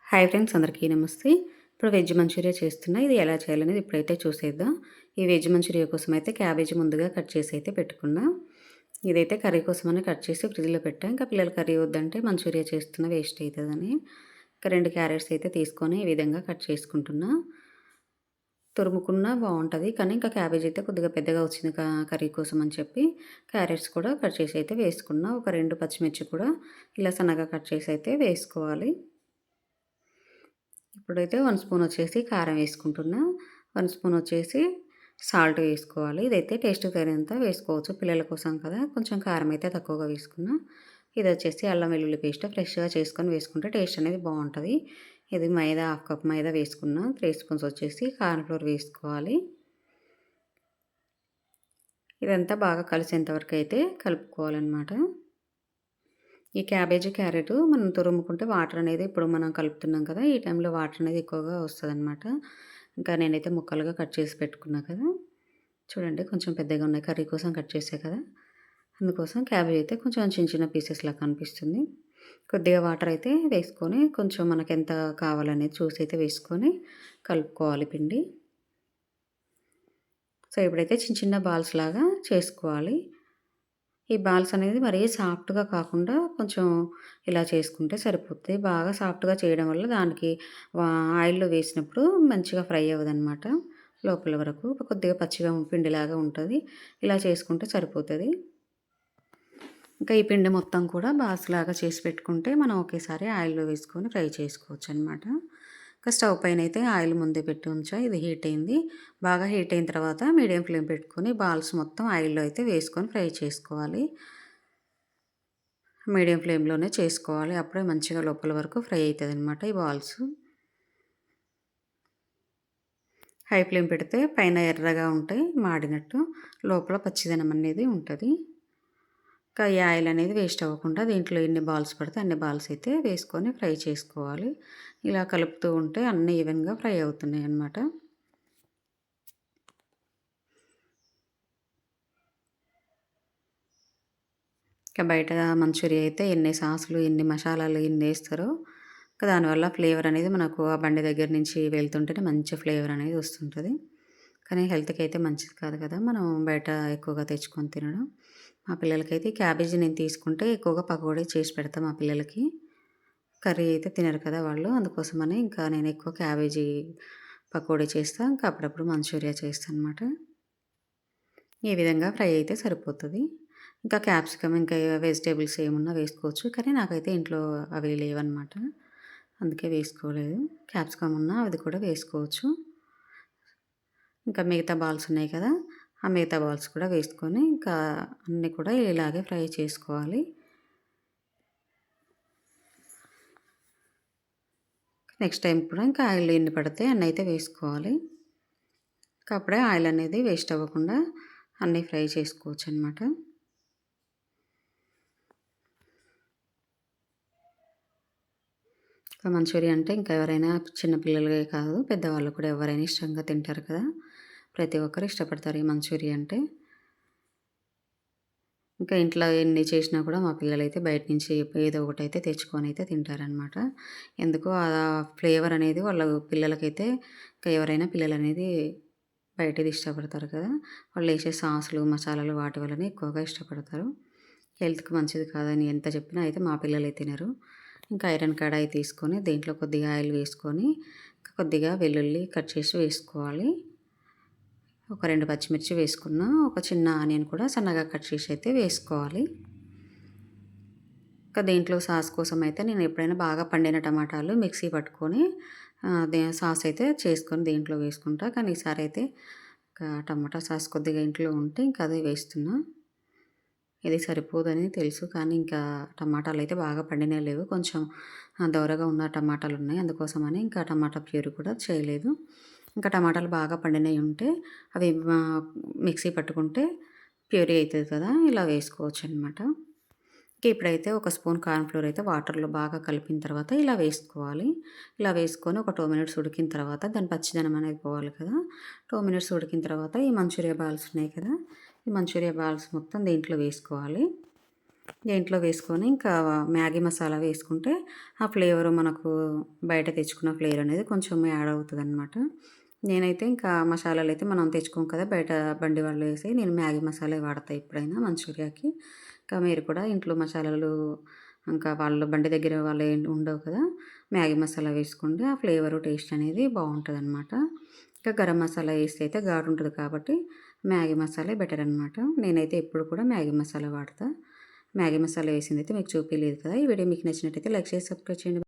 Hi friends, అందరికీ నమస్తే. ఇప్పుడు వెజ్ మంచూరియా చేస్తున్నా. ఇది ఎలా చేయాలనేది ఇప్పుడైతే చూసేద్దాం. ఈ వెజ్ మంచూరియా కోసం అయితే క్యాబేజీ ముందుగా కట్ చేసి అయితే పెట్టుకున్నా. ఇదైతే కర్రీ కోసమని కట్ చేసి ఫ్రిడ్జ్‌లో పెట్టా. ఇంకా పిల్లలు కర్రీ వద్దంటే మంచూరియా చేస్తున్నా వేస్ట్ అయితదని. ఇంకా 2 క్యారెట్స్ అయితే తీసుకొని ఈ విధంగా కట్ చేసుకుంటున్నా. తురుముకున్నా బావుంటది. కానీ ఇంకా క్యాబేజీ అయితే కొద్దిగా పెద్దగా వచ్చింది కర్రీ కోసం అని చెప్పి క్యారెట్స్ కూడా కట్ చేసి అయితే వేసుకున్నా. ఒక 2 పచ్చిమిర్చి కూడా ఇలా సన్నగా కట్ చేసి అయితే వేసుకోవాలి. ఇప్పుడైతే 1 స్పూన్ వచ్చేసి కారం వేసుకుంటున్నా. 1 స్పూన్ వచ్చేసి సాల్ట్ వేసుకోవాలి. ఇదైతే టేస్ట్‌కి తగినంత వేసుకోవచ్చు. పిల్లల కోసం కదా! కొంచెం కారం అయితే తక్కువగా వేసుకున్నా. ఇదొచ్చేసి అల్లం వెల్లుల్లి పేస్ట్ ఫ్రెష్‌గా చేసుకొని వేసుకుంటే టేస్ట్ అనేది బావుంటది. ఇది మైదా హాఫ్ కప్ మైదా వేసుకున్నా. 3 స్పూన్స్ వచ్చేసి కార్న్ ఫ్లోర్ వేసుకోవాలి. ఇదంతా బాగా కలిసేంత వరకైతే కలుపుకోవాలనమాట. ఈ క్యాబేజీ, క్యారెట్ మనం తురుముకుంటే వాటర్ అనేది ఇప్పుడు మనం కలుపుతున్నాం కదా! ఈ టైంలో వాటర్ అనేది ఎక్కువగా వస్తదనమాట. ఇంకా నేనైతే ముక్కలుగా కట్ చేసి పెట్టుకున్నా కదా! చూడండి కొంచెం పెద్దగా ఉన్నాయి. కర్రీ కోసం కట్ చేసా కదా! అందుకోసం క్యాబేజీ అయితే కొంచెం చిన్న చిన్న పీసెస్‌లా కనిపిస్తుంది. కొద్దిగా వాటర్ అయితే వేసుకొని కొంచెం మనకెంత కావాలనేది చూసి అయితే వేసుకొని కలుపుకోవాలి పిండి. సో, ఇప్పుడైతే చిన్న చిన్న బాల్స్ లాగా చేసుకోవాలి. ఈ బాల్స్ అనేది మరీ సాఫ్ట్‌గా కాకుండా కొంచెం ఇలా చేసుకుంటే సరిపోద్ది. బాగా సాఫ్ట్‌గా చేయడం వల్ల దానికి వా ఆయిల్‌లో వేసినప్పుడు మంచిగా ఫ్రై అవ్వదనమాట. లోపల వరకు కొద్దిగా పచ్చిగా పిండిలాగా ఉంటది. ఇలా చేసుకుంటే సరిపోతది. ఇంకా ఈ పిండి మొత్తం కూడా బాల్స్‌లాగా చేసి పెట్టుకుంటే మనం ఒకేసారి ఆయిల్‌లో వేసుకొని ఫ్రై చేసుకోవచ్చనమాట. ఇంకా స్టవ్ పైనైతే ఆయిల్ ముందే పెట్టి ఉంచా. ఇది హీట్ అయింది. బాగా హీట్ అయిన తర్వాత మీడియం ఫ్లేమ్ పెట్టుకొని బాల్స్ మొత్తం ఆయిల్‌లో అయితే వేసుకొని ఫ్రై చేసుకోవాలి. మీడియం ఫ్లేమ్‌లోనే చేసుకోవాలి. అప్పుడే మంచిగా లోపల వరకు ఫ్రై అయితదనమాట ఈ బాల్స్. హై ఫ్లేమ్ పెడితే పైన ఎర్రగా ఉంటాయి మాడినట్టు. లోపల పచ్చిదనం అనేది ఉంటది. ఇంకా ఈ ఆయిల్ అనేది వేస్ట్ అవ్వకుండా దీంట్లో ఎన్ని బాల్స్ పడితే అన్ని బాల్స్ అయితే వేసుకొని ఫ్రై చేసుకోవాలి. ఇలా కలుపుతూ ఉంటే అన్నీ ఈవెన్‌గా ఫ్రై అవుతున్నాయన్నమాట. ఇక బయట మంచూరియా అయితే ఎన్ని సాసులు, ఎన్ని మసాలాలు ఎన్నేస్తారో దానివల్ల ఫ్లేవర్ అనేది మనకు ఆ బండి దగ్గర నుంచి వెళ్తుంటేనే మంచి ఫ్లేవర్ అనేది వస్తుంటది. కానీ హెల్త్‌కి అయితే మంచిది కాదు కదా! మనం బయట ఎక్కువగా తెచ్చుకొని తినడం. మా పిల్లలకైతే క్యాబేజీ నేను తీసుకుంటే ఎక్కువగా పకోడీ చేసి పెడతా మా పిల్లలకి. కర్రీ అయితే తినరు కదా వాళ్ళు. అందుకోసమని ఇంకా నేను ఎక్కువ క్యాబేజీ పకోడీ చేస్తా. ఇంకా అప్పుడప్పుడు మంచూరియా చేస్తానన్నమాట. ఈ విధంగా ఫ్రై అయితే సరిపోతది. ఇంకా క్యాప్సికమ్ ఇంకా వెజిటబుల్స్ ఏమున్నా వేసుకోవచ్చు. కానీ నాకైతే ఇంట్లో అవి లేవన్నమాట. అందుకే వేసుకోలేదు. క్యాప్సికమ్ ఉన్నా అది కూడా వేసుకోవచ్చు. ఇంకా మిగతా బాల్స్ ఉన్నాయి కదా! ఆ మిగతా బాల్స్ కూడా వేసుకొని ఇంకా అన్నీ కూడా ఇలాగే ఫ్రై చేసుకోవాలి. నెక్స్ట్ టైం కూడా ఇంకా ఆయిల్ ఎన్ని పడితే అన్ని అయితే వేసుకోవాలి. ఇంకా అప్పుడే ఆయిల్ అనేది వేస్ట్ అవ్వకుండా అన్నీ ఫ్రై చేసుకోవచ్చనమాట. ఇంకా మంచూరియా అంటే ఇంకా ఎవరైనా చిన్న పిల్లలే కాదు పెద్దవాళ్ళు కూడా ఎవరైనా ఇష్టంగా తింటారు కదా! ప్రతి ఒక్కరు ఇష్టపడతారు ఈ మంచూరియా అంటే. ఇంకా ఇంట్లో ఎన్ని చేసినా కూడా మా పిల్లలైతే బయట నుంచి ఏదో ఒకటైతే తెచ్చుకొనైతే తింటారనమాట. ఎందుకో ఆ ఫ్లేవర్ అనేది వాళ్ళ పిల్లలకైతే ఇంకా ఎవరైనా పిల్లలనేది బయటిది ఇష్టపడతారు కదా! వాళ్ళేసే సాసులు, మసాలాలు వాటి వల్లనే ఎక్కువగా ఇష్టపడతారు. హెల్త్‌కి మంచిది కాదని ఎంత చెప్పినా అయితే మా పిల్లలే తినరు. ఇంకా ఐరన్ కడాయి తీసుకొని దీంట్లో కొద్దిగా ఆయిల్ వేసుకొని కొద్దిగా వెల్లుల్లి కట్ చేసి వేసుకోవాలి. ఒక 2 పచ్చిమిర్చి వేసుకున్నా. ఒక చిన్న ఆనియన్ కూడా సన్నగా కట్ చేసి అయితే వేసుకోవాలి. ఇంకా దీంట్లో సాస్ కోసం అయితే నేను ఎప్పుడైనా బాగా పండిన టమాటాలు మిక్సీ పట్టుకొని సాస్ అయితే చేసుకొని దీంట్లో వేసుకుంటా. కానీ ఈసారి అయితే టమాటా సాస్ కొద్దిగా ఇంట్లో ఉంటే ఇంకా అదే వేస్తున్నా. ఇది సరిపోదని తెలుసు. కానీ ఇంకా టమాటాలయితే బాగా పండినవి లేవు. కొంచెం దోరగా ఉన్న టమాటాలున్నాయి. అందుకోసమని ఇంకా టమాటా ప్యూరీ కూడా చేయలేదు. ఇంకా టమాటాలు బాగా పండినయి ఉంటే అవి మిక్సీ పట్టుకుంటే ప్యూరీ అయితది కదా! ఇలా వేసుకోవచ్చనమాట. ఇప్పుడైతే ఒక స్పూన్ కార్న్ ఫ్లోర్ అయితే వాటర్‌లో బాగా కలిపిన తర్వాత ఇలా వేసుకోవాలి. ఇలా వేసుకొని ఒక 2 మినిట్స్ ఉడికిన తర్వాత దాని పచ్చిదనం అనేది పోవాలి కదా! 2 మినిట్స్ ఉడికిన తర్వాత ఈ మంచూరియా బాల్స్ ఉన్నాయి కదా! ఈ మంచూరియా బాల్స్ మొత్తం దీంట్లో వేసుకోవాలి. ఇంట్లో వేసుకొని ఇంకా మ్యాగీ మసాలా వేసుకుంటే ఆ ఫ్లేవరు మనకు బయట తెచ్చుకున్న ఫ్లేవర్ అనేది కొంచెం యాడ్ అవుతుందనమాట. నేనైతే ఇంకా మసాలాలైతే మనం తెచ్చుకోం కదా! బయట బండి వాళ్ళు వేసి నేను మ్యాగీ మసాలే వాడతా ఎప్పుడైనా మంచూరియాకి. ఇంకా మీరు కూడా ఇంట్లో మసాలాలు ఇంకా వాళ్ళు బండి దగ్గర వాళ్ళు ఉండవు కదా! మ్యాగీ మసాలా వేసుకోండి. ఆ ఫ్లేవరు, టేస్ట్ అనేది బావుంటదనమాట. ఇంకా గరం మసాలా ఏస్తే అయితే ఘాటుంటది కాబట్టి మ్యాగీ మసాలే బెటర్ అనమాట. నేనైతే ఎప్పుడు కూడా మ్యాగీ మసాలా వాడతా. మ్యాగీ మసాలా వేసిందైతే మీకు చూపియలేదు కదా! ఈ వీడియో మీకు నచ్చినట్టయితే లైక్ చేసి సబ్స్క్రైబ్ చేయండి.